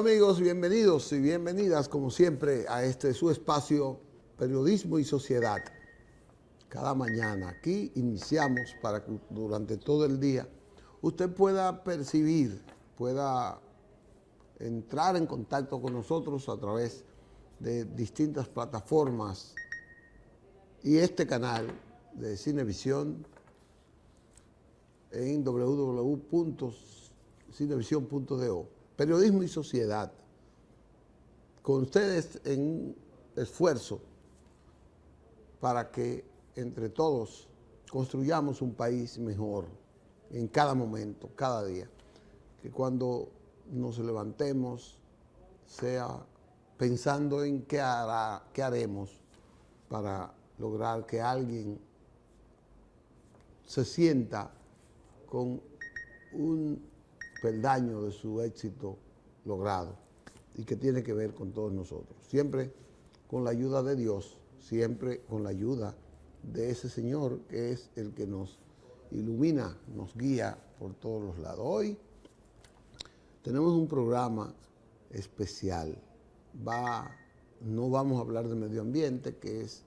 amigos, bienvenidos y bienvenidas como siempre a este su espacio Periodismo y Sociedad. Cada mañana aquí iniciamos para que durante todo el día usted pueda percibir, pueda entrar en contacto con nosotros a través de distintas plataformas y este canal de Cinevisión en www.cinevision.do. Periodismo y Sociedad. Con ustedes en un esfuerzo para que entre todos construyamos un país mejor en cada momento, cada día. Que cuando nos levantemos sea pensando en qué haremos para lograr que alguien se sienta con un peldaño de su éxito logrado y que tiene que ver con todos nosotros. Siempre con la ayuda de Dios, siempre con la ayuda de ese Señor que es el que nos ilumina, nos guía por todos los lados. Hoy tenemos un programa especial. No vamos a hablar de medio ambiente, que es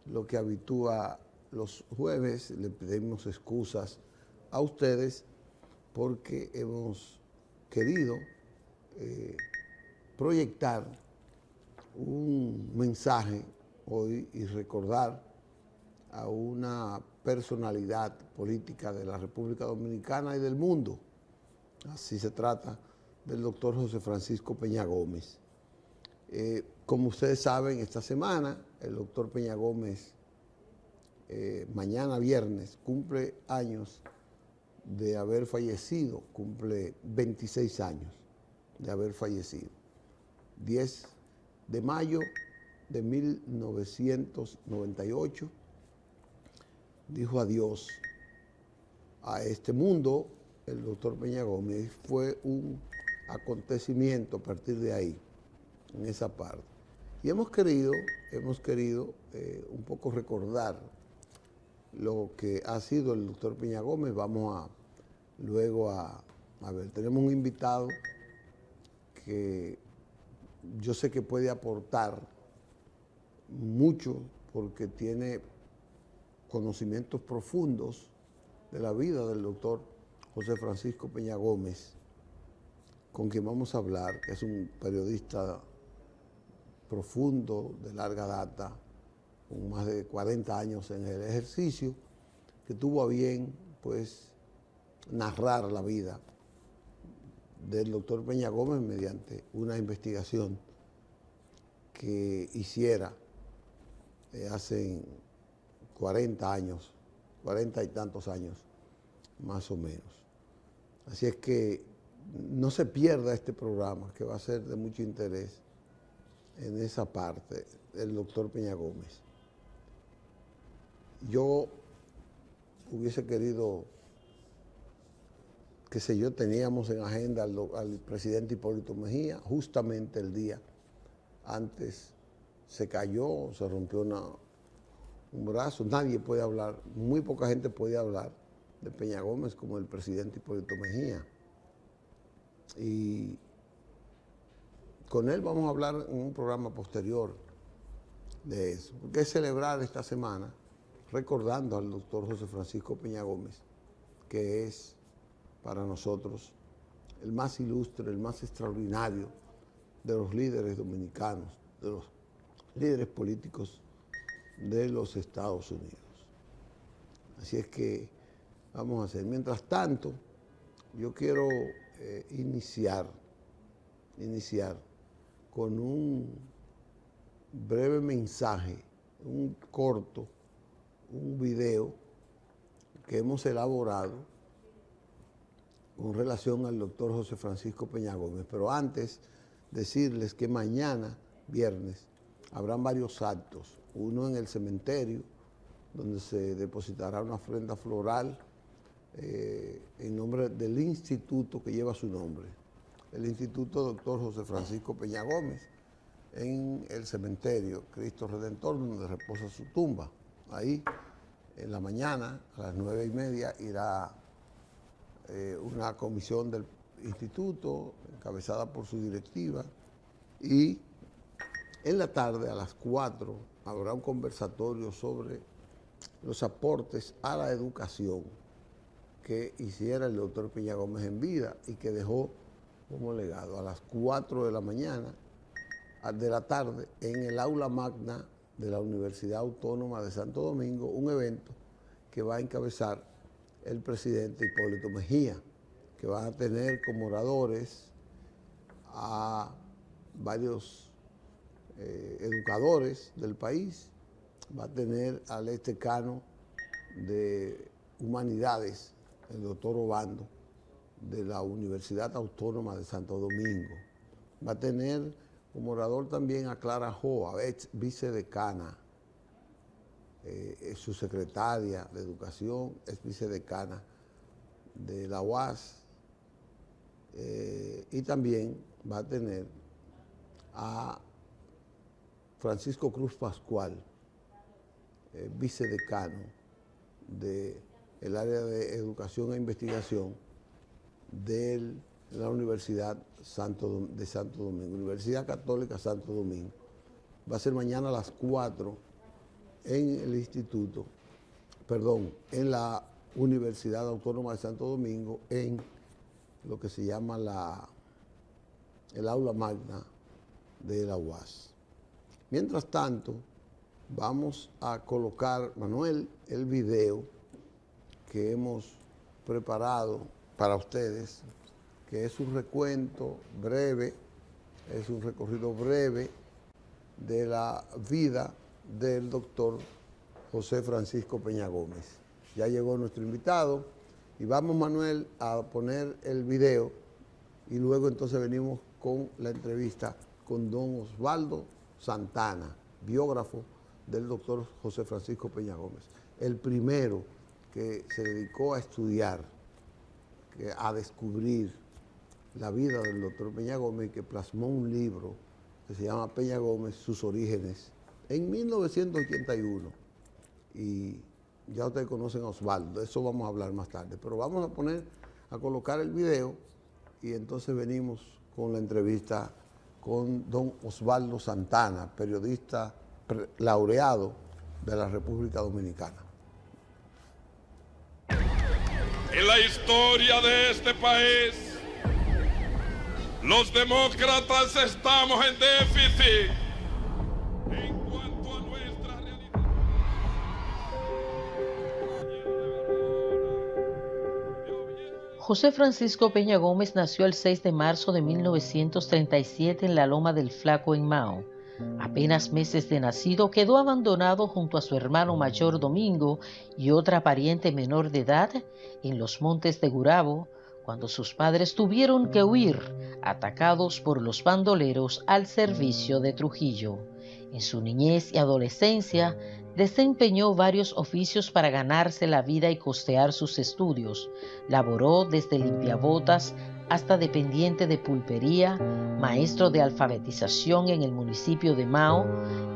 lo que habitúa los jueves. Le pedimos excusas a ustedes porque hemos querido proyectar un mensaje hoy y recordar a una personalidad política de la República Dominicana y del mundo. Así se trata del doctor José Francisco Peña Gómez. Como ustedes saben, esta semana el doctor Peña Gómez, mañana viernes, cumple años de haber fallecido, cumple 26 años de haber fallecido. 10 de mayo de 1998 dijo adiós a este mundo el doctor Peña Gómez. Fue un acontecimiento a partir de ahí, en esa parte. Y hemos querido un poco recordar lo que ha sido el doctor Peña Gómez. Vamos luego a ver, tenemos un invitado que yo sé que puede aportar mucho porque tiene conocimientos profundos de la vida del doctor José Francisco Peña Gómez, con quien vamos a hablar, que es un periodista profundo, de larga data, con más de 40 años en el ejercicio, que tuvo a bien, pues, narrar la vida del doctor Peña Gómez mediante una investigación que hiciera hace 40 años, 40 y tantos años, más o menos. Así es que no se pierda este programa, que va a ser de mucho interés en esa parte del doctor Peña Gómez. Yo hubiese querido, qué sé yo, teníamos en agenda al presidente Hipólito Mejía, justamente el día antes se cayó, se rompió un brazo. Nadie puede hablar, muy poca gente puede hablar de Peña Gómez como el presidente Hipólito Mejía. Y con él vamos a hablar en un programa posterior de eso, porque es celebrar esta semana recordando al doctor José Francisco Peña Gómez, que es para nosotros el más ilustre, el más extraordinario de los líderes dominicanos, de los líderes políticos de los Estados Unidos. Así es que vamos a hacer. Mientras tanto, yo quiero iniciar con un breve mensaje, un video que hemos elaborado con relación al doctor José Francisco Peña Gómez. Pero antes, decirles que mañana, viernes, habrán varios actos. Uno en el cementerio, donde se depositará una ofrenda floral en nombre del instituto que lleva su nombre, el Instituto Doctor José Francisco Peña Gómez, en el cementerio Cristo Redentor, donde reposa su tumba. Ahí, en la mañana, a las 9:30, irá una comisión del instituto, encabezada por su directiva, y en la tarde a las 4 habrá un conversatorio sobre los aportes a la educación que hiciera el doctor Peña Gómez en vida y que dejó como legado. A las 4 de la mañana, de la tarde, en el aula magna de la Universidad Autónoma de Santo Domingo, un evento que va a encabezar el presidente Hipólito Mejía, que van a tener como oradores a varios educadores del país. Va a tener al decano de Humanidades, el doctor Obando, de la Universidad Autónoma de Santo Domingo. Va a tener como orador también a Clara Joa, ex vicedecana, su secretaria de Educación, es vicedecana de la UAS, y también va a tener a Francisco Cruz Pascual, vicedecano del área de Educación e Investigación de la Universidad de Santo Domingo, Universidad Católica Santo Domingo. Va a ser mañana a las 4 en el instituto, perdón, en la Universidad Autónoma de Santo Domingo, en lo que se llama el aula magna de la UAS. Mientras tanto, vamos a colocar, Manuel, el video que hemos preparado para ustedes, que es un recuento breve, es un recorrido breve de la vida del doctor José Francisco Peña Gómez. Ya llegó nuestro invitado y vamos, Manuel, a poner el video y luego entonces venimos con la entrevista con don Osvaldo Santana, biógrafo del doctor José Francisco Peña Gómez, el primero que se dedicó a estudiar, a descubrir la vida del doctor Peña Gómez, que plasmó un libro que se llama Peña Gómez, sus orígenes, en 1981. Y ya ustedes conocen a Osvaldo, de eso vamos a hablar más tarde, pero vamos a colocar el video y entonces venimos con la entrevista con don Osvaldo Santana, periodista laureado de la República Dominicana. En la historia de este país, los demócratas estamos en déficit en cuanto a nuestra realidad. José Francisco Peña Gómez nació el 6 de marzo de 1937 en la Loma del Flaco, en Mao. Apenas meses de nacido, quedó abandonado junto a su hermano mayor Domingo y otra pariente menor de edad en los montes de Gurabo, cuando sus padres tuvieron que huir, atacados por los bandoleros al servicio de Trujillo. En su niñez y adolescencia, desempeñó varios oficios para ganarse la vida y costear sus estudios. Laboró desde limpiabotas hasta dependiente de pulpería, maestro de alfabetización en el municipio de Mao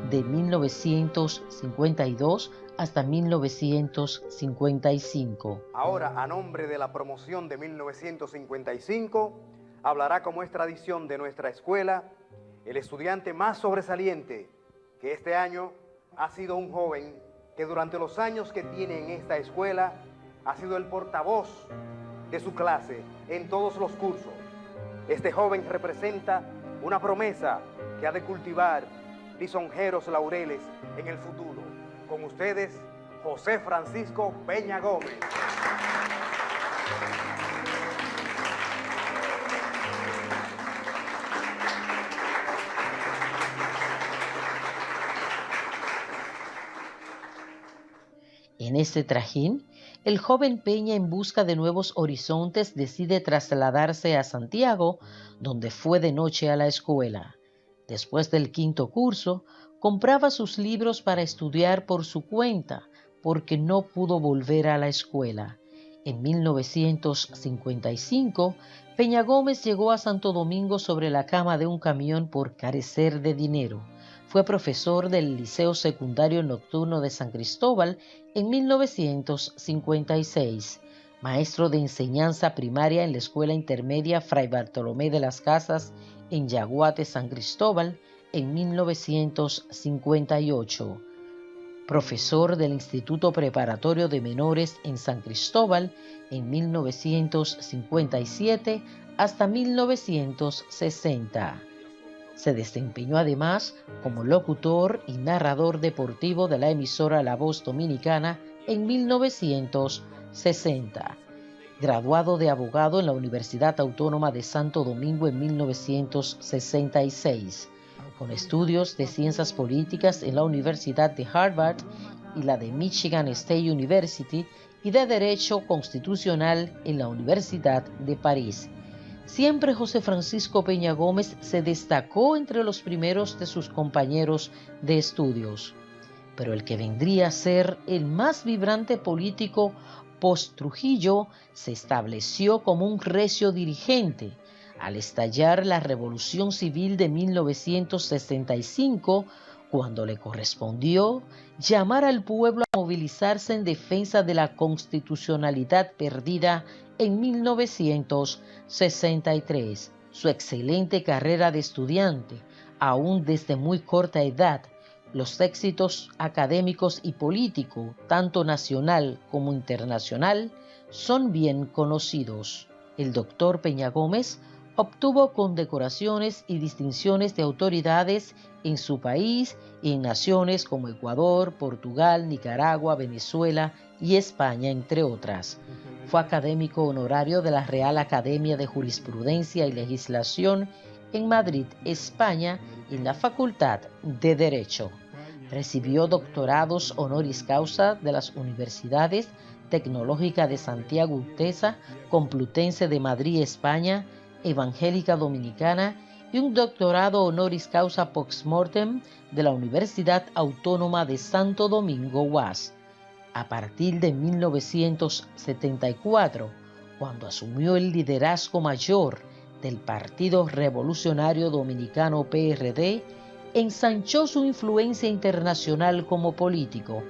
de 1952 hasta 1955. Ahora, a nombre de la promoción de 1955, hablará, como es tradición de nuestra escuela, el estudiante más sobresaliente, que este año ha sido un joven que durante los años que tiene en esta escuela ha sido el portavoz de su clase en todos los cursos. Este joven representa una promesa que ha de cultivar lisonjeros laureles en el futuro. Con ustedes, José Francisco Peña Gómez. En ese trajín, el joven Peña, en busca de nuevos horizontes, decide trasladarse a Santiago, donde fue de noche a la escuela. Después del quinto curso, compraba sus libros para estudiar por su cuenta, porque no pudo volver a la escuela. En 1955, Peña Gómez llegó a Santo Domingo sobre la cama de un camión por carecer de dinero. Fue profesor del Liceo Secundario Nocturno de San Cristóbal en 1956. maestro de enseñanza primaria en la Escuela Intermedia Fray Bartolomé de las Casas en Yaguate, San Cristóbal, en 1958. Profesor del Instituto Preparatorio de Menores en San Cristóbal en 1957 hasta 1960. Se desempeñó además como locutor y narrador deportivo de la emisora La Voz Dominicana en 1960. Graduado de abogado en la Universidad Autónoma de Santo Domingo en 1966, con estudios de ciencias políticas en la Universidad de Harvard y la de Michigan State University y de Derecho Constitucional en la Universidad de París. Siempre José Francisco Peña Gómez se destacó entre los primeros de sus compañeros de estudios, pero el que vendría a ser el más vibrante político post-Trujillo se estableció como un recio dirigente al estallar la Revolución Civil de 1965, cuando le correspondió llamar al pueblo a movilizarse en defensa de la constitucionalidad perdida en 1963. Su excelente carrera de estudiante, aún desde muy corta edad, los éxitos académicos y políticos, tanto nacional como internacional, son bien conocidos. El doctor Peña Gómez obtuvo condecoraciones y distinciones de autoridades en su país y en naciones como Ecuador, Portugal, Nicaragua, Venezuela y España, entre otras. Fue académico honorario de la Real Academia de Jurisprudencia y Legislación en Madrid, España, en la Facultad de Derecho. Recibió doctorados honoris causa de las universidades Tecnológica de Santiago UTESA, Complutense de Madrid, España, Evangélica Dominicana y un doctorado honoris causa post-mortem de la Universidad Autónoma de Santo Domingo, UAS. A partir de 1974, cuando asumió el liderazgo mayor del Partido Revolucionario Dominicano PRD, ensanchó su influencia internacional como político.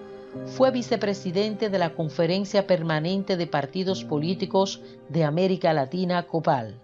Fue vicepresidente de la Conferencia Permanente de Partidos Políticos de América Latina, COPAL,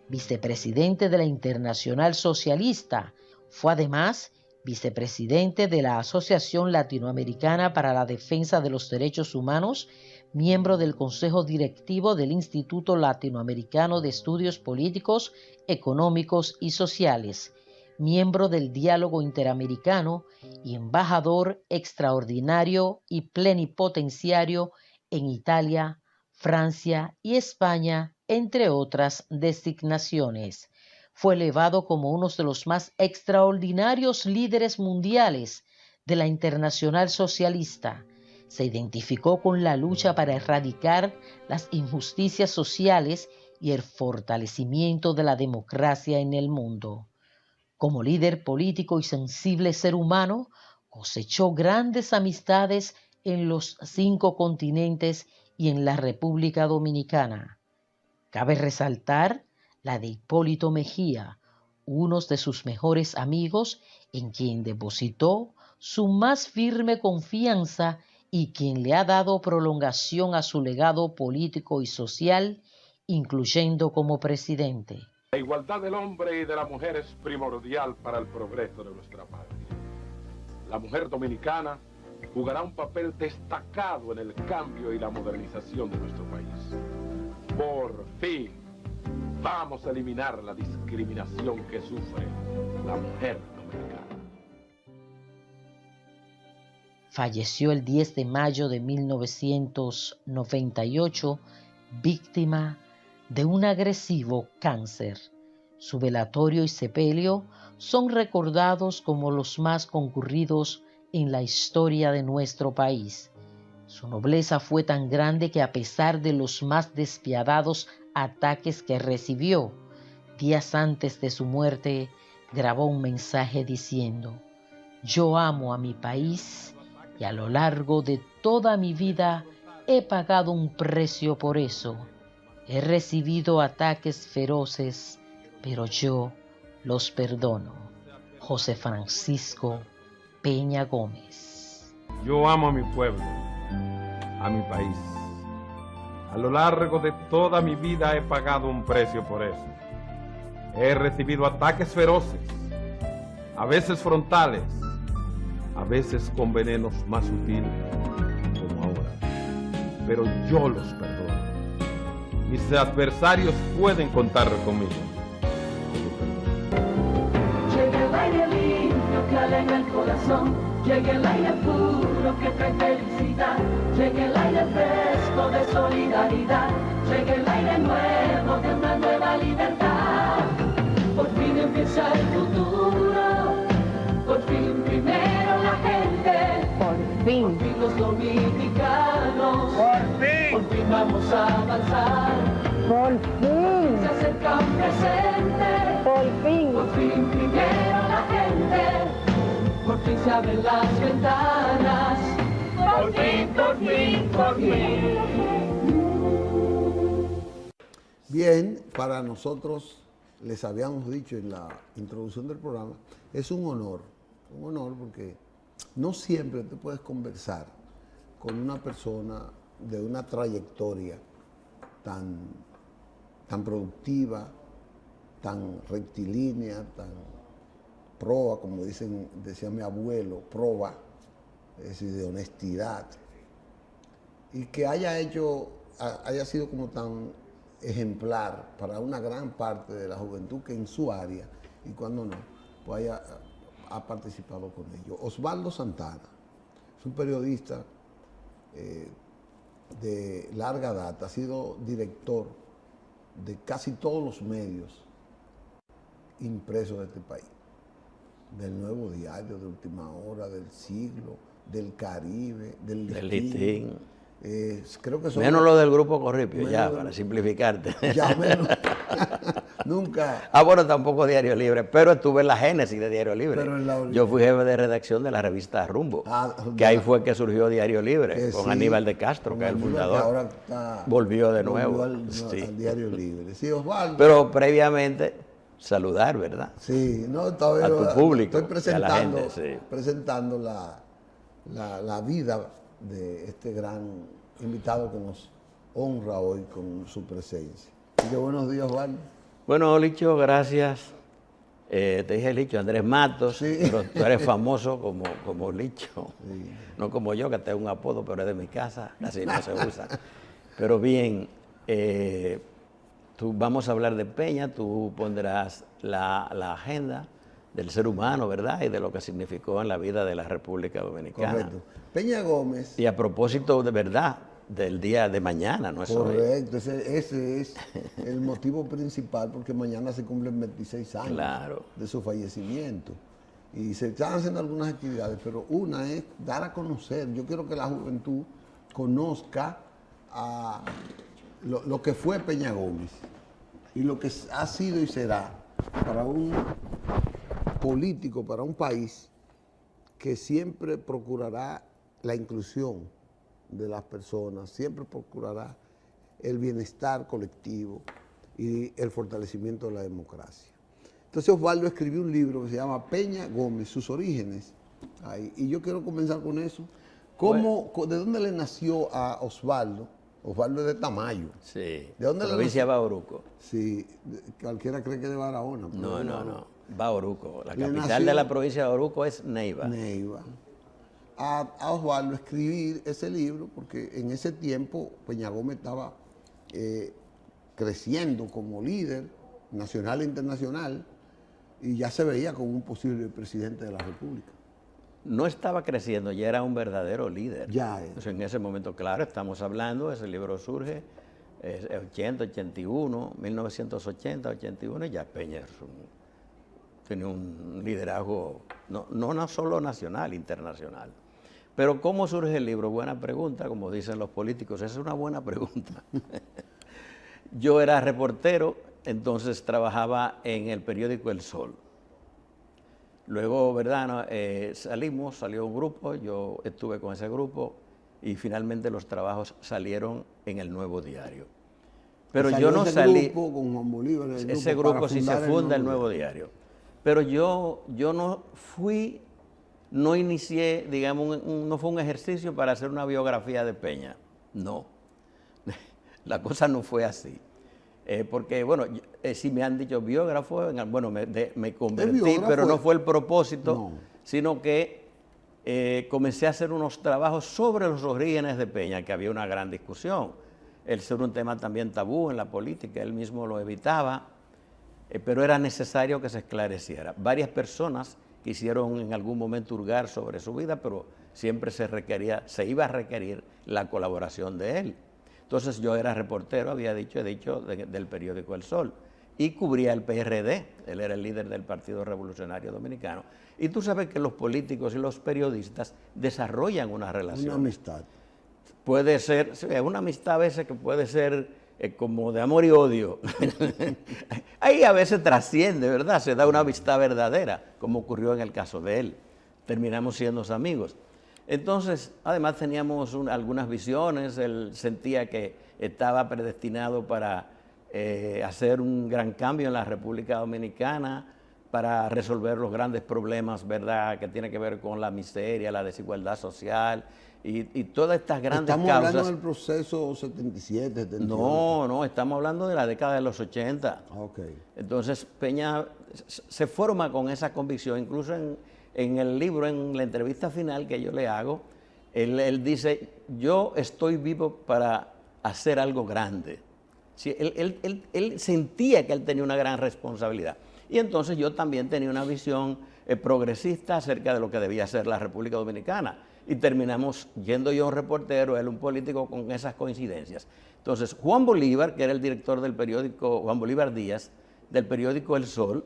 vicepresidente de la Internacional Socialista. Fue además vicepresidente de la Asociación Latinoamericana para la Defensa de los Derechos Humanos, miembro del Consejo Directivo del Instituto Latinoamericano de Estudios Políticos, Económicos y Sociales, miembro del Diálogo Interamericano y embajador extraordinario y plenipotenciario en Italia, Francia y España, entre otras designaciones. Fue elevado como uno de los más extraordinarios líderes mundiales de la Internacional Socialista. Se identificó con la lucha para erradicar las injusticias sociales y el fortalecimiento de la democracia en el mundo. Como líder político y sensible ser humano, cosechó grandes amistades en los 5 continentes y en la República Dominicana. Cabe resaltar la de Hipólito Mejía, uno de sus mejores amigos, en quien depositó su más firme confianza y quien le ha dado prolongación a su legado político y social, incluyendo como presidente. La igualdad del hombre y de la mujer es primordial para el progreso de nuestra patria. La mujer dominicana jugará un papel destacado en el cambio y la modernización de nuestro país. Por fin, vamos a eliminar la discriminación que sufre la mujer dominicana. Falleció el 10 de mayo de 1998, víctima de un agresivo cáncer. Su velatorio y sepelio son recordados como los más concurridos en la historia de nuestro país. Su nobleza fue tan grande que, a pesar de los más despiadados ataques que recibió, días antes de su muerte grabó un mensaje diciendo: «Yo amo a mi país y a lo largo de toda mi vida he pagado un precio por eso. He recibido ataques feroces, pero yo los perdono». José Francisco Peña Gómez. Yo amo a mi pueblo, a mi país, a A lo largo de toda mi vida he pagado un precio por eso. He recibido ataques feroces, a veces frontales, a veces con venenos más sutiles, como ahora. Pero yo los perdono. Mis adversarios pueden contar conmigo. Llega el aire limpio que alegra el corazón, llega el aire puro que trae felicidad, llega el aire fresco de solidaridad, llega el aire nuevo de una nueva libertad. Por fin empieza el futuro, por fin primero la gente, por fin los dominicanos, por fin vamos a avanzar, por fin se acerca un presente, por fin primero la gente, por fin se abren las ventanas, por fin, por fin, por fin. Bien, para nosotros, les habíamos dicho en la introducción del programa, es un honor porque no siempre te puedes conversar con una persona de una trayectoria tan productiva, tan rectilínea, tan proba, como decía mi abuelo, proba, es decir, de honestidad, y que haya sido como tan ejemplar para una gran parte de la juventud que en su área, y cuando no, pues ha participado con ellos. Osvaldo Santana es un periodista de larga data, ha sido director de casi todos los medios impresos de este país, del Nuevo Diario, de Última Hora, del Siglo, del Caribe, del Listín. Creo que son menos lo del Grupo Corripio, ya, para simplificarte. Ya menos. Nunca. Bueno, tampoco Diario Libre, pero estuve en la génesis de Diario Libre. Yo fui jefe de redacción de la revista Rumbo, que ahí fue que surgió Diario Libre, con Aníbal de Castro, que es el fundador. Ahora volvió de nuevo. Al Diario Libre. Sí, Osvaldo. Pero previamente, saludar, ¿verdad? Sí, no, todavía a tu público, estoy presentando, a la gente, sí. presentando la vida de este gran invitado que nos honra hoy con su presencia. Así que buenos días, Osvaldo. Bueno, Licho, gracias. Te dije Licho, Andrés Matos, sí. Pero tú eres famoso como Licho. Sí. No como yo, que tengo un apodo, pero es de mi casa, así no se usa. Pero bien, vamos a hablar de Peña, tú pondrás la agenda del ser humano, ¿verdad? Y de lo que significó en la vida de la República Dominicana. Correcto. Peña Gómez. Y a propósito de verdad, del día de mañana, ¿no es hoy? Correcto, ese es el motivo principal, porque mañana se cumplen 26 años claro. de su fallecimiento. Y se están haciendo algunas actividades, pero una es dar a conocer. Yo quiero que la juventud conozca lo que fue Peña Gómez y lo que ha sido y será para un político, para un país que siempre procurará la inclusión de las personas, siempre procurará el bienestar colectivo y el fortalecimiento de la democracia. Entonces Osvaldo escribió un libro que se llama Peña Gómez, sus orígenes, ahí, y yo quiero comenzar con eso. ¿De dónde le nació a Osvaldo? Osvaldo es de Tamayo. Sí, ¿De dónde provincia de Bauruco. Sí, cualquiera cree que es de Barahona. No, Bauruco. La capital de la provincia de Bauruco es Neiva. Neiva. A Osvaldo escribir ese libro, porque en ese tiempo Peña Gómez estaba creciendo como líder nacional e internacional y ya se veía como un posible presidente de la República. No estaba creciendo, ya era un verdadero líder. Ya es. Entonces, en ese momento, claro, estamos hablando, ese libro surge, es 80, 81, 1980, 81, y ya Peña tiene un liderazgo no solo nacional, internacional. Pero ¿cómo surge el libro? Buena pregunta, como dicen los políticos, esa es una buena pregunta. Yo era reportero, entonces trabajaba en el periódico El Sol. Luego, ¿verdad? Salió un grupo, yo estuve con ese grupo y finalmente los trabajos salieron en el Nuevo Diario. Pero yo no salí. Grupo con Juan Bolívar, ese grupo sí se funda el Nuevo Diario. Pero yo no fui, no inicié, digamos, no fue un ejercicio para hacer una biografía de Peña. No. La cosa no fue así. Porque, bueno, si me han dicho biógrafo, bueno, me convertí, pero no fue el propósito, no, sino que comencé a hacer unos trabajos sobre los orígenes de Peña, que había una gran discusión. El ser un tema también tabú en la política, él mismo lo evitaba, pero era necesario que se esclareciera. Varias personas quisieron en algún momento hurgar sobre su vida, pero siempre se iba a requerir la colaboración de él. Entonces yo era reportero, he dicho del periódico El Sol, y cubría el PRD, él era el líder del Partido Revolucionario Dominicano. Y tú sabes que los políticos y los periodistas desarrollan una relación. Una amistad. Puede ser, una amistad a veces que puede ser como de amor y odio. Ahí a veces trasciende, ¿verdad? Se da una amistad verdadera, como ocurrió en el caso de él. Terminamos siendo amigos. Entonces, además teníamos algunas visiones, él sentía que estaba predestinado para hacer un gran cambio en la República Dominicana, para resolver los grandes problemas, ¿verdad?, que tiene que ver con la miseria, la desigualdad social y todas estas grandes causas. ¿Estamos hablando del proceso 77, 78? No, estamos hablando de la década de los 80. Okay. Entonces, Peña se forma con esa convicción, incluso en el libro, en la entrevista final que yo le hago, él dice, yo estoy vivo para hacer algo grande. Sí, él sentía que él tenía una gran responsabilidad. Y entonces yo también tenía una visión progresista acerca de lo que debía ser la República Dominicana. Y terminamos yendo yo un reportero, él un político, con esas coincidencias. Entonces, Juan Bolívar, que era el director del periódico, Juan Bolívar Díaz, del periódico El Sol,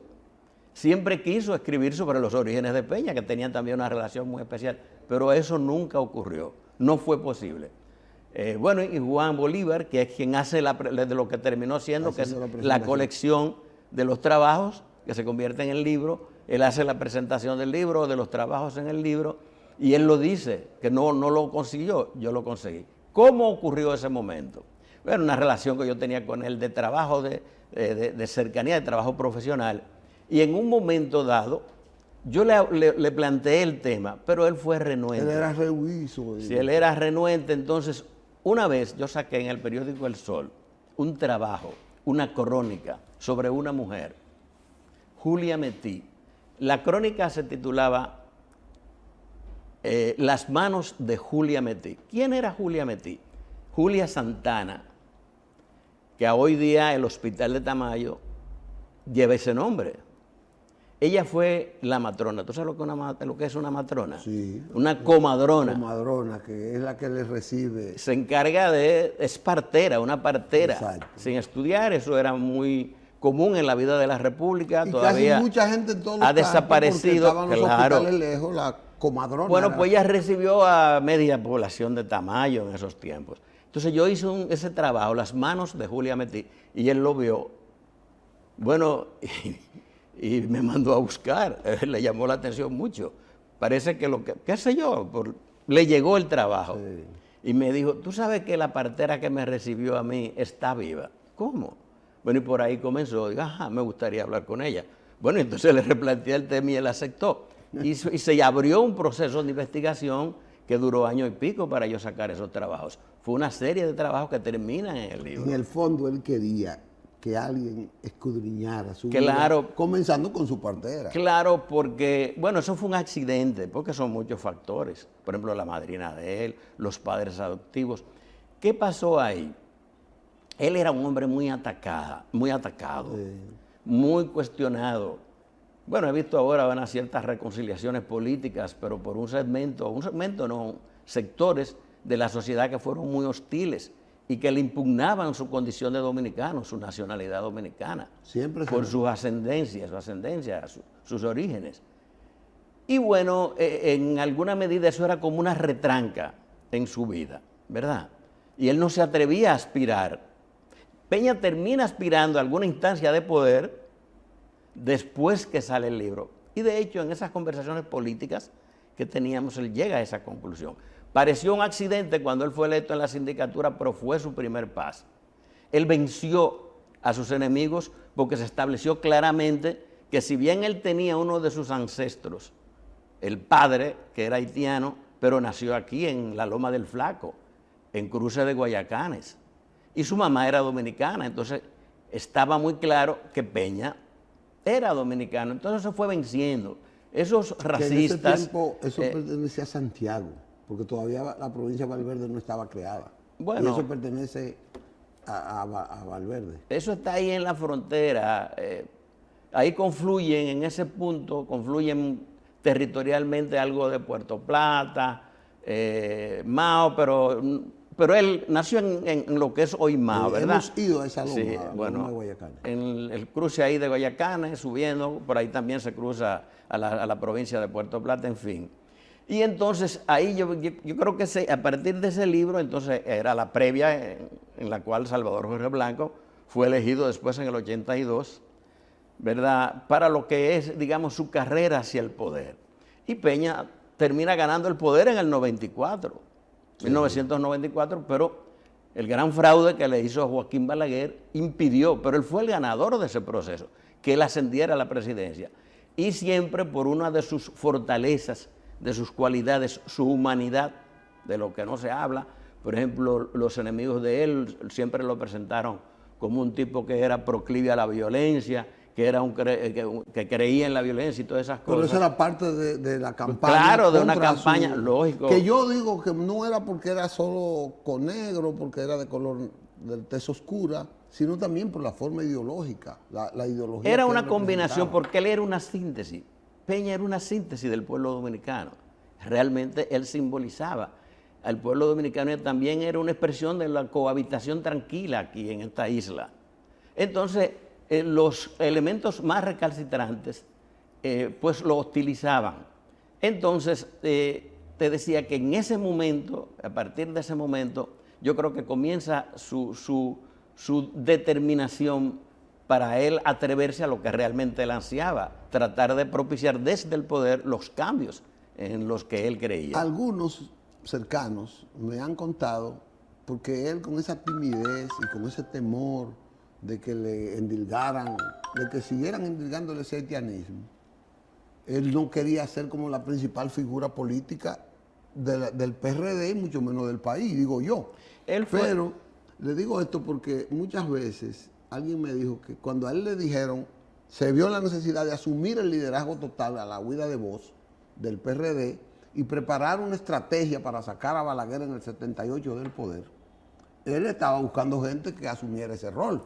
siempre quiso escribir sobre los orígenes de Peña, que tenían también una relación muy especial, pero eso nunca ocurrió, no fue posible. Bueno, y Juan Bolívar, que es quien hace de lo que terminó siendo, que es la colección de los trabajos, que se convierte en el libro, él hace la presentación del libro, de los trabajos en el libro, y él lo dice, que no lo consiguió, yo lo conseguí. ¿Cómo ocurrió ese momento? Bueno, una relación que yo tenía con él de trabajo, de cercanía, de trabajo profesional, y en un momento dado, yo le planteé el tema, pero él fue renuente. Él era rehuizo. Sí, él era renuente. Entonces, una vez yo saqué en el periódico El Sol un trabajo, una crónica sobre una mujer, Julia Metí. La crónica se titulaba Las manos de Julia Metí. ¿Quién era Julia Metí? Julia Santana, que hoy día el Hospital de Tamayo lleva ese nombre. Ella fue la matrona. ¿Tú sabes lo que es una matrona? Sí. Una comadrona. Comadrona, que es la que le recibe. Se encarga es partera, una partera. Exacto. Sin estudiar, eso era muy común en la vida de la República. Y todavía casi mucha gente en todos los ha desaparecido. Estaban los hospitales lejos, la comadrona. Bueno, pues ella recibió a media población de Tamayo en esos tiempos. Entonces yo hice ese trabajo, Las manos de Julia Metí, y él lo vio. Bueno, y me mandó a buscar, le llamó la atención mucho. Parece que qué sé yo, le llegó el trabajo. Sí. Y me dijo, tú sabes que la partera que me recibió a mí está viva. ¿Cómo? Bueno, y por ahí comenzó, digo, ajá, me gustaría hablar con ella. Bueno, entonces le replanteé el tema y él aceptó. Y se abrió un proceso de investigación que duró año y pico para yo sacar esos trabajos. Fue una serie de trabajos que terminan en el libro. En el fondo él quería que alguien escudriñara su vida, comenzando con su partera. Claro, porque, bueno, eso fue un accidente, porque son muchos factores. Por ejemplo, la madrina de él, los padres adoptivos. ¿Qué pasó ahí? Él era un hombre muy atacado, muy cuestionado. Bueno, he visto ahora unas ciertas reconciliaciones políticas, pero por sectores de la sociedad que fueron muy hostiles y que le impugnaban su condición de dominicano, su nacionalidad dominicana, siempre por sus ascendencias, sus orígenes. Y bueno, en alguna medida eso era como una retranca en su vida, ¿verdad? Y él no se atrevía a aspirar. Peña termina aspirando a alguna instancia de poder después que sale el libro. Y de hecho, en esas conversaciones políticas que teníamos, él llega a esa conclusión. Pareció un accidente cuando él fue electo en la sindicatura, pero fue su primer paso. Él venció a sus enemigos porque se estableció claramente que si bien él tenía uno de sus ancestros, el padre, que era haitiano, pero nació aquí en la Loma del Flaco, en Cruce de Guayacanes. y su mamá era dominicana, entonces estaba muy claro que Peña era dominicano, entonces se fue venciendo. Esos racistas... Que en ese tiempo eso pertenecía a Santiago, porque todavía la provincia de Valverde no estaba creada. Bueno, y eso pertenece a Valverde. Eso está ahí en la frontera. Ahí confluyen, en ese punto, confluyen territorialmente algo de Puerto Plata, Mao, pero él nació en lo que es hoy Mao, ¿verdad? Hemos ido a esa loma, sí, bueno, de Guayacán. En el cruce ahí de Guayacán, subiendo, por ahí también se cruza a la provincia de Puerto Plata, en fin. Y entonces ahí yo creo que a partir de ese libro, entonces era la previa en la cual Salvador Jorge Blanco fue elegido después en el 82, ¿verdad? Para lo que es, digamos, su carrera hacia el poder. Y Peña termina ganando el poder en el 94, sí, 1994, pero el gran fraude que le hizo a Joaquín Balaguer impidió, pero él fue el ganador de ese proceso, que él ascendiera a la presidencia. Y siempre por una de sus fortalezas, de sus cualidades, su humanidad, de lo que no se habla. Por ejemplo, los enemigos de él siempre lo presentaron como un tipo que era proclive a la violencia, que era que creía en la violencia y todas esas cosas. Pero eso era parte de la campaña. Claro, de una campaña, lógico. Que yo digo que no era porque era solo con negro, porque era de color de tez oscura, sino también por la forma ideológica, la ideología. Era una combinación, porque él era una síntesis. Peña era una síntesis del pueblo dominicano. Realmente él simbolizaba al pueblo dominicano y también era una expresión de la cohabitación tranquila aquí en esta isla. Entonces, los elementos más recalcitrantes, pues lo hostilizaban. Entonces, te decía que en ese momento, a partir de ese momento, yo creo que comienza su determinación para él atreverse a lo que realmente él ansiaba, tratar de propiciar desde el poder los cambios en los que él creía. Algunos cercanos me han contado, porque él con esa timidez y con ese temor de que le endilgaran, de que siguieran endilgándole ese haitianismo, él no quería ser como la principal figura política del PRD y mucho menos del país, digo yo. Pero le digo esto porque muchas veces alguien me dijo que cuando a él le dijeron, se vio la necesidad de asumir el liderazgo total a la huida de voz del PRD y preparar una estrategia para sacar a Balaguer en el 78 del poder, él estaba buscando gente que asumiera ese rol.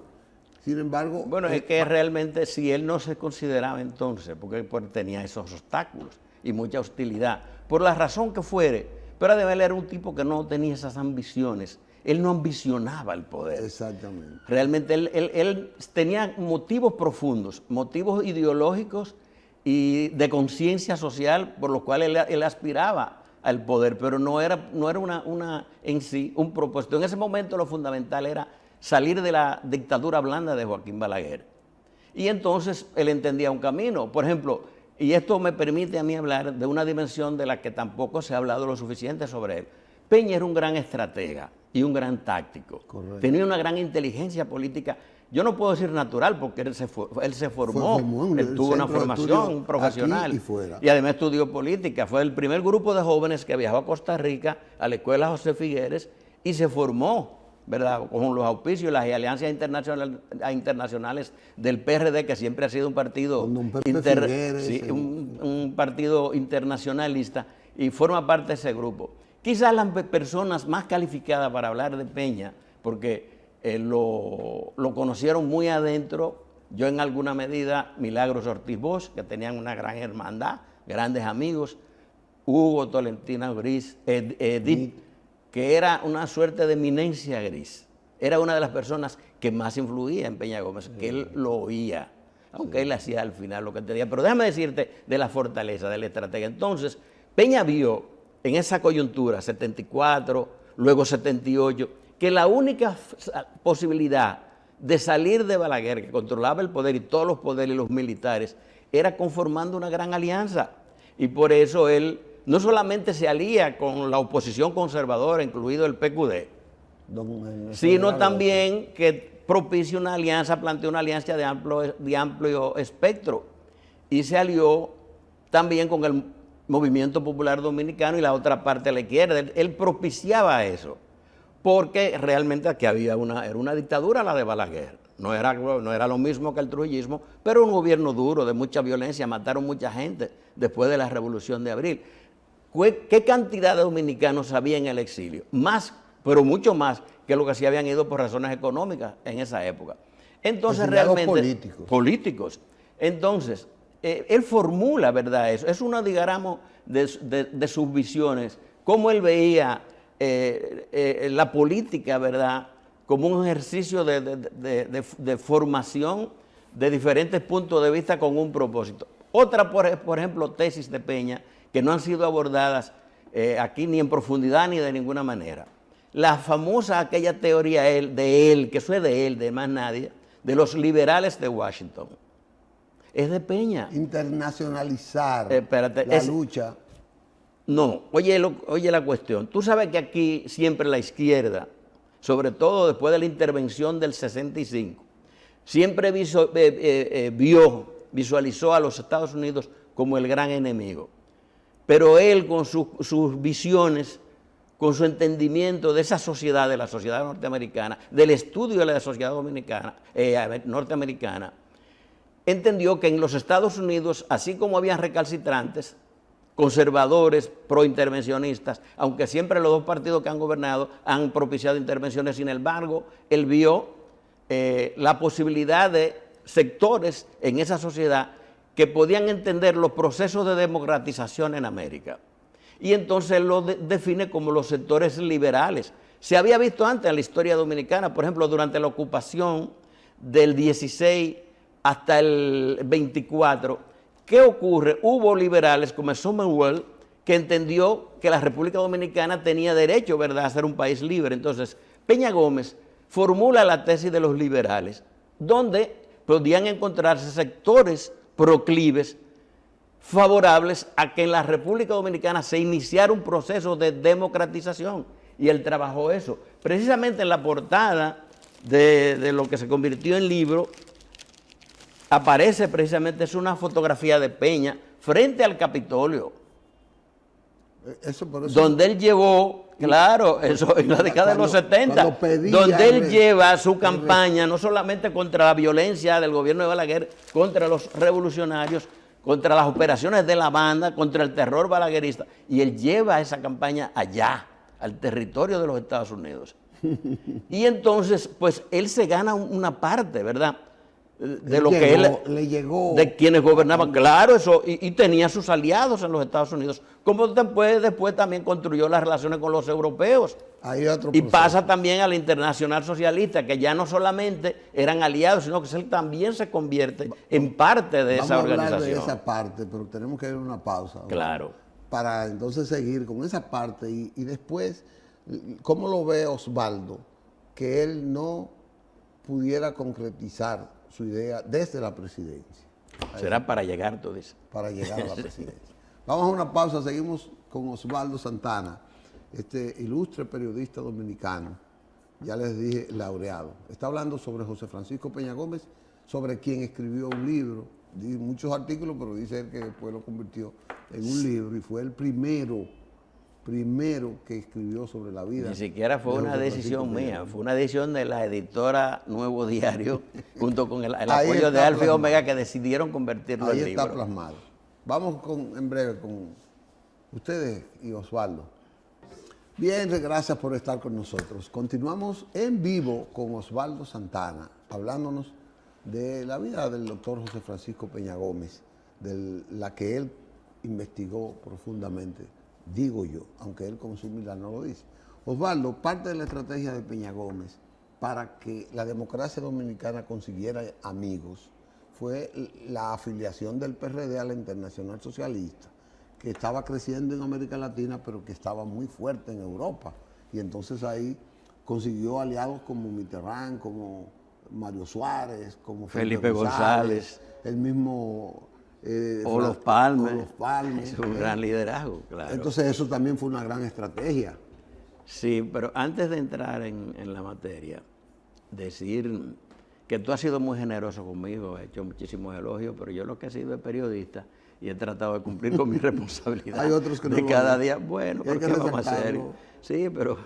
Sin embargo... Bueno, es que realmente si él no se consideraba entonces, porque tenía esos obstáculos y mucha hostilidad, por la razón que fuere, pero además él era un tipo que no tenía esas ambiciones. Él no ambicionaba el poder. Exactamente. Realmente él tenía motivos profundos, motivos ideológicos y de conciencia social por los cuales él aspiraba al poder, pero no era en sí un propósito. En ese momento lo fundamental era salir de la dictadura blanda de Joaquín Balaguer. Y entonces él entendía un camino. Por ejemplo, y esto me permite a mí hablar de una dimensión de la que tampoco se ha hablado lo suficiente sobre él. Peña era un gran estratega y un gran táctico. Correcto. Tenía una gran inteligencia política. Yo no puedo decir natural porque él se formó, él tuvo una formación profesional y además estudió política. Fue el primer grupo de jóvenes que viajó a Costa Rica, a la escuela José Figueres, y se formó, ¿verdad?, con los auspicios y las alianzas internacionales del PRD, que siempre ha sido un partido, un partido internacionalista, y forma parte de ese grupo. Quizás las personas más calificadas para hablar de Peña, porque lo conocieron muy adentro, yo en alguna medida, Milagros Ortiz Bosch, que tenían una gran hermandad, grandes amigos, Hugo Tolentino Gris, Edith, que era una suerte de eminencia gris. Era una de las personas que más influía en Peña Gómez, que él lo oía, aunque él hacía al final lo que tenía. Pero déjame decirte de la fortaleza, de la estrategia. Entonces, Peña vio en esa coyuntura, 74, luego 78, que la única posibilidad de salir de Balaguer, que controlaba el poder y todos los poderes y los militares, era conformando una gran alianza. Y por eso él no solamente se alía con la oposición conservadora, incluido el PQD, sino también que propicia una alianza, planteó una alianza de amplio espectro. Y se alió también con el Movimiento Popular Dominicano y la otra parte de la izquierda. Él propiciaba eso. porque realmente aquí era una dictadura la de Balaguer. No era lo mismo que el trujillismo, pero un gobierno duro, de mucha violencia, mataron mucha gente después de la Revolución de Abril. ¿Qué cantidad de dominicanos había en el exilio? Más, pero mucho más que lo que se habían ido por razones económicas en esa época. Entonces realmente... Políticos. Entonces, él formula, ¿verdad? Eso es un diagrama de sus visiones, cómo él veía la política, ¿verdad?, como un ejercicio de formación de diferentes puntos de vista con un propósito. Otra, por ejemplo, tesis de Peña, que no han sido abordadas aquí ni en profundidad ni de ninguna manera. La famosa, aquella teoría de él, que eso es de él, de más nadie, de los liberales de Washington. Es de Peña. Internacionalizar la lucha. No, oye la cuestión. Tú sabes que aquí siempre la izquierda, sobre todo después de la intervención del 65, siempre visualizó a los Estados Unidos como el gran enemigo. Pero él, con sus visiones, con su entendimiento de esa sociedad, de la sociedad norteamericana, del estudio de la sociedad norteamericana, entendió que en los Estados Unidos, así como habían recalcitrantes, conservadores, prointervencionistas, aunque siempre los dos partidos que han gobernado han propiciado intervenciones, sin embargo, él vio la posibilidad de sectores en esa sociedad que podían entender los procesos de democratización en América. Y entonces él lo define como los sectores liberales. Se había visto antes en la historia dominicana, por ejemplo, durante la ocupación del 16 hasta el 24, ¿qué ocurre? Hubo liberales como Summerwell que entendió que la República Dominicana tenía derecho, ¿verdad?, a ser un país libre. Entonces, Peña Gómez formula la tesis de los liberales, donde podían encontrarse sectores proclives favorables a que en la República Dominicana se iniciara un proceso de democratización. Y él trabajó eso. Precisamente en la portada de lo que se convirtió en libro, aparece precisamente, es una fotografía de Peña frente al Capitolio, donde él llevó, claro, eso en la década de los 70, donde él lleva su campaña no solamente contra la violencia del gobierno de Balaguer, contra los revolucionarios, contra las operaciones de la banda, contra el terror balaguerista, y él lleva esa campaña allá, al territorio de los Estados Unidos. Y entonces, pues, él se gana una parte, ¿verdad?, de lo que le llegó, de quienes gobernaban, claro, eso, y tenía sus aliados en los Estados Unidos, como después también construyó las relaciones con los europeos. Y pasa también a la Internacional Socialista, que ya no solamente eran aliados, sino que él también se convierte en parte de esa organización. Vamos a hablar de esa parte, pero tenemos que ir a una pausa. Claro. Para entonces seguir con esa parte y después, ¿cómo lo ve Osvaldo? Que él no pudiera concretizar su idea desde la presidencia. Será para llegar, tú dices. Para llegar a la presidencia. Vamos a una pausa, seguimos con Osvaldo Santana, este ilustre periodista dominicano, ya les dije, laureado. Está hablando sobre José Francisco Peña Gómez, sobre quien escribió un libro, muchos artículos, pero dice él que después lo convirtió en un libro y fue el primero que escribió sobre la vida. Ni siquiera fue una decisión mía, fue una decisión de la editora Nuevo Diario, junto con el apoyo de Alfa y Omega, que decidieron convertirlo en libro. Ahí está plasmado. Vamos en breve con ustedes y Osvaldo. Bien, gracias por estar con nosotros. Continuamos en vivo con Osvaldo Santana, hablándonos de la vida del doctor José Francisco Peña Gómez, de la que él investigó profundamente. Digo yo, aunque él con su humildad no lo dice. Osvaldo, parte de la estrategia de Peña Gómez para que la democracia dominicana consiguiera amigos fue la afiliación del PRD a la Internacional Socialista, que estaba creciendo en América Latina, pero que estaba muy fuerte en Europa. Y entonces ahí consiguió aliados como Mitterrand, como Mario Suárez, como Felipe González, el mismo... Olof Palme. Es un gran liderazgo, claro. Entonces eso también fue una gran estrategia. Sí, pero antes de entrar en la materia, decir que tú has sido muy generoso conmigo, he hecho muchísimos elogios, pero yo lo que he sido es periodista y he tratado de cumplir con mi responsabilidad. Hay otros que no de lo cada hacen. día. Bueno, porque vamos a hacer. Sí, pero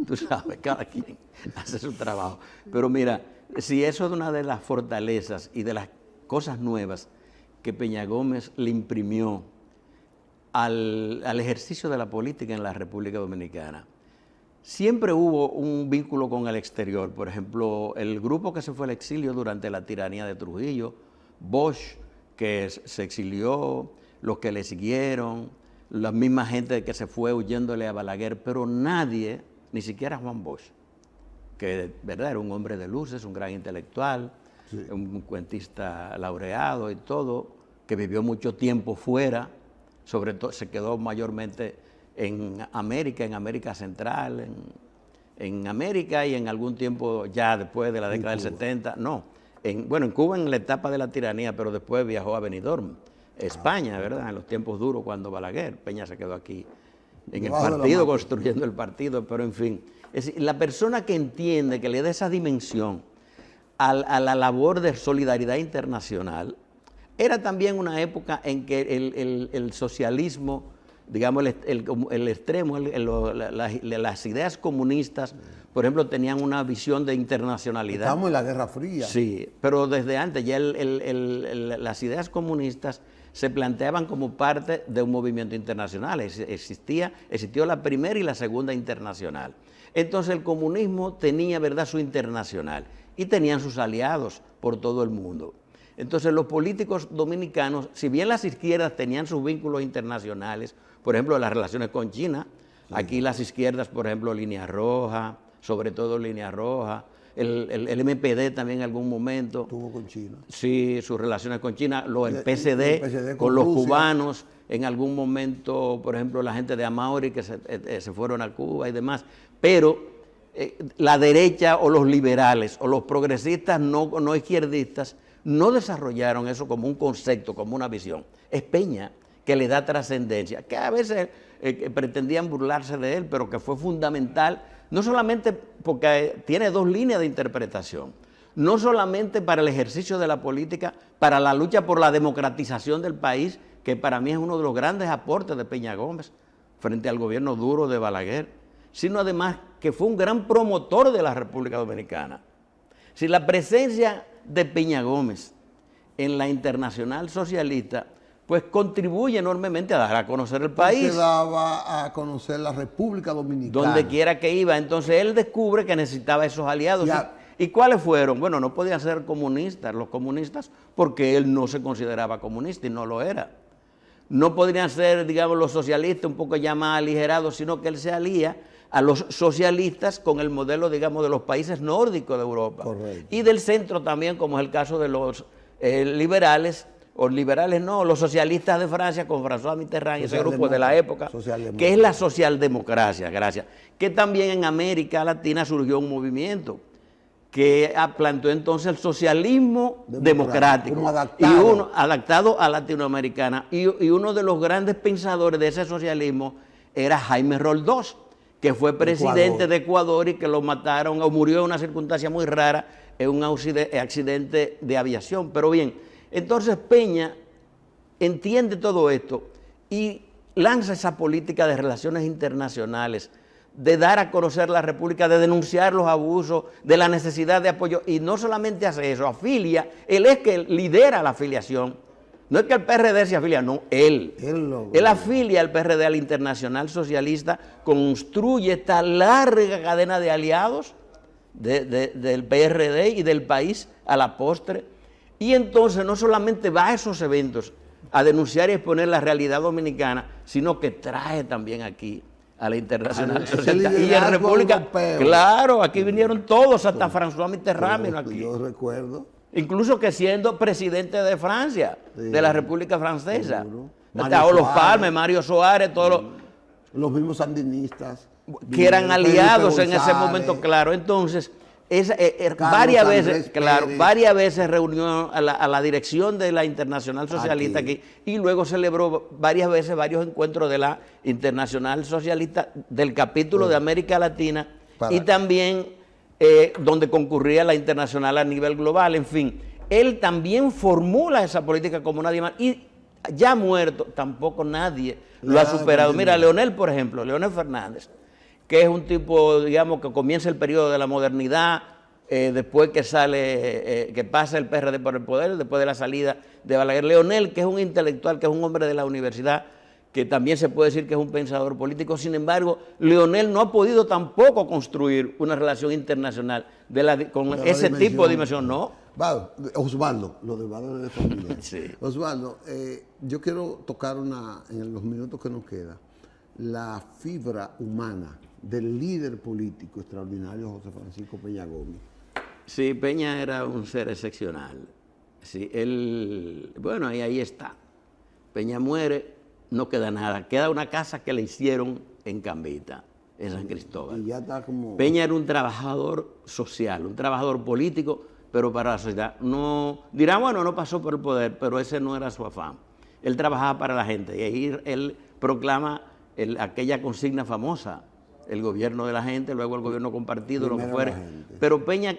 Tú sabes, cada quien hace su trabajo. Pero mira, si eso es una de las fortalezas y de las cosas nuevas que Peña Gómez le imprimió al ejercicio de la política en la República Dominicana. Siempre hubo un vínculo con el exterior. Por ejemplo, el grupo que se fue al exilio durante la tiranía de Trujillo, Bosch, que se exilió, los que le siguieron, la misma gente que se fue huyéndole a Balaguer, pero nadie, ni siquiera Juan Bosch, que verdad era un hombre de luces, un gran intelectual, sí, un cuentista laureado y todo, que vivió mucho tiempo fuera, sobre todo se quedó mayormente en América Central, en América y en algún tiempo ya después de la década del 70, no, en Cuba en la etapa de la tiranía, pero después viajó a Benidorm, España, ¿verdad? En los tiempos duros cuando Balaguer, Peña se quedó aquí en el partido, construyendo el partido, pero en fin. Es decir, la persona que entiende, que le da esa dimensión a la labor de solidaridad internacional, era también una época en que el socialismo, digamos, el extremo, las ideas comunistas, por ejemplo, tenían una visión de internacionalidad. Estamos en la Guerra Fría. Sí, pero desde antes ya las ideas comunistas se planteaban como parte de un movimiento internacional. Existió la primera y la segunda internacional. Entonces el comunismo tenía, ¿verdad?, su internacional y tenían sus aliados por todo el mundo. Entonces los políticos dominicanos, si bien las izquierdas tenían sus vínculos internacionales, por ejemplo, las relaciones con China, sí, aquí las izquierdas, por ejemplo, Línea Roja, sobre todo Línea Roja, el MPD también en algún momento. Estuvo con China. Sí, sus relaciones con China, el PSD con los Rusia, cubanos, en algún momento, por ejemplo, la gente de Amauri que se fueron a Cuba y demás. Pero la derecha o los liberales o los progresistas no izquierdistas no desarrollaron eso como un concepto, como una visión. Es Peña que le da trascendencia, que a veces pretendían burlarse de él, pero que fue fundamental, no solamente porque tiene dos líneas de interpretación, no solamente para el ejercicio de la política, para la lucha por la democratización del país, que para mí es uno de los grandes aportes de Peña Gómez frente al gobierno duro de Balaguer, sino además que fue un gran promotor de la República Dominicana. Si la presencia de Peña Gómez en la Internacional Socialista, pues contribuye enormemente a dar a conocer el país. Se daba a conocer la República Dominicana. Donde quiera que iba. Entonces él descubre que necesitaba esos aliados. ¿Y cuáles fueron? Bueno, no podían ser comunistas, los comunistas, porque él no se consideraba comunista y no lo era. No podrían ser, digamos, los socialistas un poco ya más aligerados, sino que él se alía a los socialistas con el modelo, digamos, de los países nórdicos de Europa. Correcto. Y del centro también, como es el caso de los liberales, o liberales no, los socialistas de Francia con François Mitterrand, ese grupo de la época, que es la socialdemocracia, gracias. Que también en América Latina surgió un movimiento que planteó entonces el socialismo democrático, adaptado a latinoamericana. Y uno de los grandes pensadores de ese socialismo era Jaime Roldós, que fue presidente de Ecuador y que lo mataron o murió en una circunstancia muy rara en un accidente de aviación. Pero bien, entonces Peña entiende todo esto y lanza esa política de relaciones internacionales, de dar a conocer la República, de denunciar los abusos, de la necesidad de apoyo. Y no solamente hace eso, afilia, él es que lidera la afiliación. No es que el PRD se afilia, no, él afilia al PRD, al Internacional Socialista, construye esta larga cadena de aliados del PRD y del país a la postre. Y entonces no solamente va a esos eventos a denunciar y exponer la realidad dominicana, sino que trae también aquí a la Internacional Socialista y a la República. Europeo. Claro, aquí vinieron todos, hasta François Mitterrand vino aquí. Yo recuerdo. Incluso que siendo presidente de Francia, de la República Francesa. Hasta Olof Palme, Mario Suárez, todos los mismos sandinistas. Que eran aliados en ese momento, claro. Entonces, varias veces reunió a la dirección de la Internacional Socialista aquí y luego celebró varias veces varios encuentros de la Internacional Socialista del capítulo de América Latina y también donde concurría la Internacional a nivel global. En fin, él también formula esa política como nadie más y ya muerto tampoco nadie lo ha superado. Mira, Leonel, por ejemplo, Leonel Fernández, que es un tipo, digamos, que comienza el periodo de la modernidad, después que sale, que pasa el PRD por el poder, después de la salida de Balaguer. Leonel, que es un intelectual, que es un hombre de la universidad, que también se puede decir que es un pensador político. Sin embargo, Leonel no ha podido tampoco construir una relación internacional con ese tipo de dimensión, ¿no? Osvaldo, lo de valores de familia. Sí. Osvaldo, yo quiero tocar en los minutos que nos queda, la fibra humana del líder político extraordinario José Francisco Peña Gómez. Sí, Peña era un ser excepcional. Sí, bueno, ahí está. Peña muere, no queda nada. Queda una casa que le hicieron en Cambita, en San Cristóbal. Y ya está como... Peña era un trabajador social, un trabajador político, pero para la sociedad. No, dirán, bueno, no pasó por el poder, pero ese no era su afán. Él trabajaba para la gente y ahí él proclama aquella consigna famosa, el gobierno de la gente, luego el gobierno compartido, primero lo que fuere. Pero Peña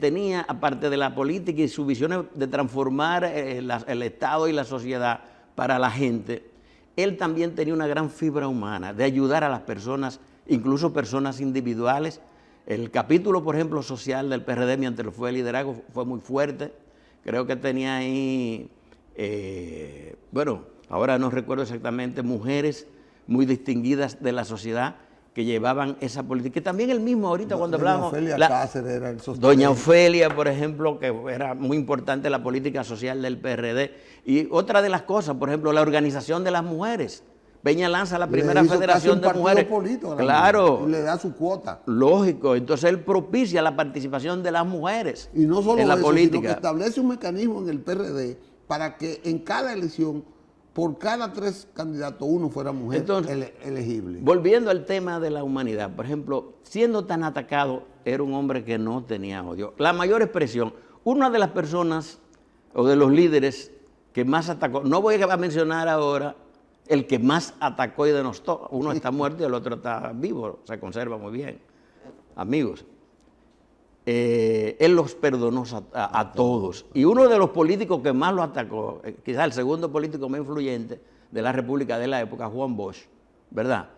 tenía, aparte de la política y su visión de transformar el Estado y la sociedad para la gente, él también tenía una gran fibra humana, de ayudar a las personas, incluso personas individuales. El capítulo, por ejemplo, social del PRD, mientras fue el liderazgo, fue muy fuerte. Creo que tenía ahí, bueno, ahora no recuerdo exactamente, mujeres muy distinguidas de la sociedad que llevaban esa política. Y también el mismo ahorita cuando hablamos... Doña Ofelia Cáceres era el sostén. Doña Ofelia, por ejemplo, que era muy importante la política social del PRD. Y otra de las cosas, por ejemplo, la organización de las mujeres. Peña lanza la primera federación de mujeres. Político, claro. Y le da su cuota. Lógico. Entonces él propicia la participación de las mujeres y no solo en la eso, política. Sino que establece un mecanismo en el PRD para que en cada elección, por cada 3 candidatos, uno fuera mujer. Entonces, elegible. Volviendo al tema de la humanidad, por ejemplo, siendo tan atacado, era un hombre que no tenía odio. La mayor expresión, una de las personas o de los líderes que más atacó, no voy a mencionar ahora el que más atacó y denostó. Uno está muerto y el otro está vivo, se conserva muy bien. Amigos, él los perdonó a todos. Y uno de los políticos que más lo atacó, quizás el segundo político más influyente de la República de la época, Juan Bosch, ¿verdad?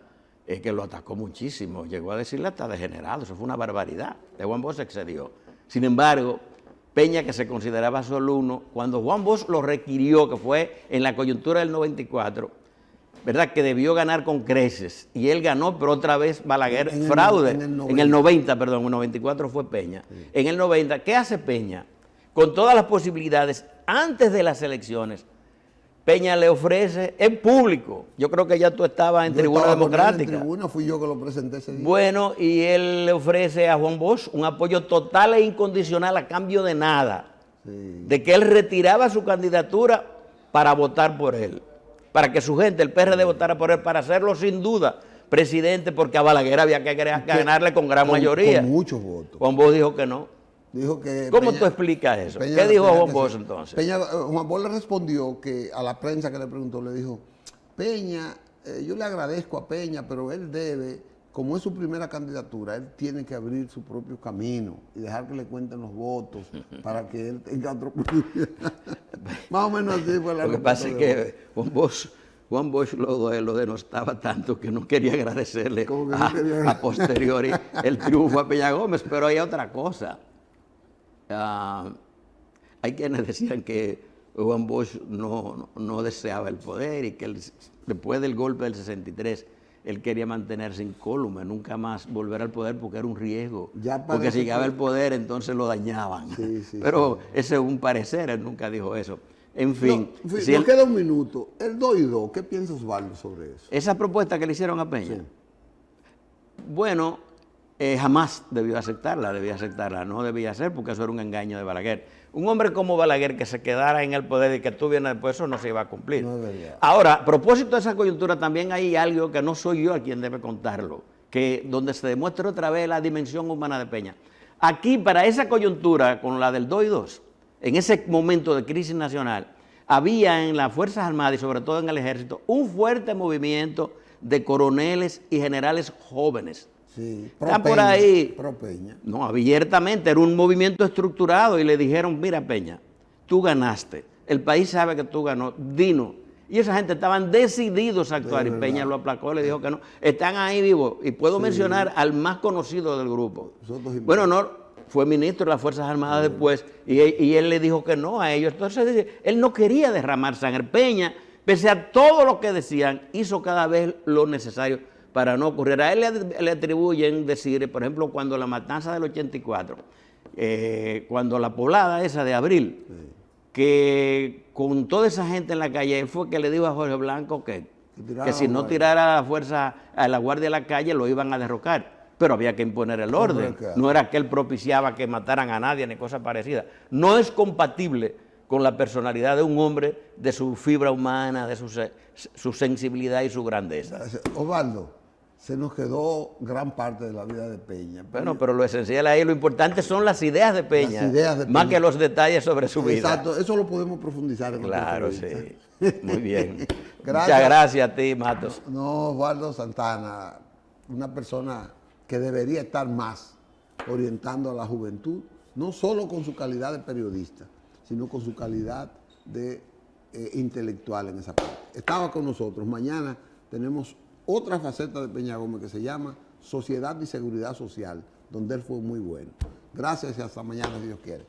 Que lo atacó muchísimo. Llegó a decirle hasta degenerado. Eso fue una barbaridad. De Juan Bosch se excedió. Sin embargo, Peña, que se consideraba su alumno, cuando Juan Bosch lo requirió, que fue en la coyuntura del 94, ¿verdad? Que debió ganar con creces. Y él ganó, pero otra vez Balaguer, fraude. En el 90, perdón, en el 94 fue Peña. Sí. En el 90, ¿qué hace Peña? Con todas las posibilidades, antes de las elecciones, Peña le ofrece en público. Yo creo que ya tú estabas en Tribuna Democrática. En Tribuna fui yo que lo presenté ese día. Bueno, y él le ofrece a Juan Bosch un apoyo total e incondicional a cambio de nada. Sí. De que él retiraba su candidatura para votar por él. Para que su gente, el PRD, votara por él, para hacerlo sin duda presidente, porque a Balaguer había que ganarle con gran mayoría. Con muchos votos. Juan Bosch dijo que no. Dijo que ¿Cómo tú explicas eso? ¿Qué dijo Juan Bosch entonces? Juan Bosch le respondió que a la prensa que le preguntó, le dijo, Peña, yo le agradezco a Peña, pero él debe, como es su primera candidatura, él tiene que abrir su propio camino y dejar que le cuenten los votos para que él tenga otro... Más o menos así fue la... Lo que pasa es que Juan Bosch lo denostaba tanto que no quería agradecerle a posteriori el triunfo a Peña Gómez, pero hay otra cosa. Hay quienes decían que Juan Bosch no deseaba el poder y que después del golpe del 63 él quería mantenerse incólume, nunca más volver al poder porque era un riesgo. Porque si llegaba al poder entonces lo dañaban. Sí, pero ese es un parecer, él nunca dijo eso. En fin. Nos queda un minuto. El 2 y 2, ¿qué piensa Osvaldo sobre eso? Esa propuesta que le hicieron a Peña. Sí. Bueno, jamás debía aceptarla, no debía ser porque eso era un engaño de Balaguer. Un hombre como Balaguer que se quedara en el poder y que tú vienes después, eso no se iba a cumplir. No debería. Ahora, a propósito de esa coyuntura, también hay algo que no soy yo a quien debe contarlo, que donde se demuestra otra vez la dimensión humana de Peña. Aquí, para esa coyuntura, con la del 2 y 2, en ese momento de crisis nacional, había en las Fuerzas Armadas y sobre todo en el Ejército un fuerte movimiento de coroneles y generales jóvenes. Sí, están por ahí. Pro Peña. No, abiertamente, era un movimiento estructurado y le dijeron, mira Peña, tú ganaste, el país sabe que tú ganó, dinos. Y esa gente estaban decididos a actuar y Peña lo aplacó, le dijo que no. Están ahí vivos. Y puedo mencionar al más conocido del grupo. Bueno, no, fue ministro de las Fuerzas Armadas después y él le dijo que no a ellos. Entonces él no quería derramar sangre. Peña, pese a todo lo que decían, hizo cada vez lo necesario para no ocurrir. A él le atribuyen decir, por ejemplo, cuando la matanza del 84, cuando la poblada esa de Abril, que con toda esa gente en la calle, él fue que le dijo a Jorge Blanco que si no tirara a la fuerza a la guardia de la calle lo iban a derrocar, pero había que imponer el orden, no era que él propiciaba que mataran a nadie ni cosas parecidas. No es compatible con la personalidad de un hombre, de su fibra humana, de su sensibilidad y su grandeza. Osvaldo, se nos quedó gran parte de la vida de Peña. Bueno, pero lo esencial ahí, lo importante son las ideas de Peña, más que los detalles sobre su vida. Exacto, eso lo podemos profundizar en claro, sí. Muy bien. Muchas gracias a ti, Matos. No, Osvaldo Santana, una persona que debería estar más orientando a la juventud, no solo con su calidad de periodista, sino con su calidad de intelectual en esa parte. Estaba con nosotros. Mañana tenemos otra faceta de Peña Gómez que se llama Sociedad y Seguridad Social, donde él fue muy bueno. Gracias y hasta mañana, si Dios quiere.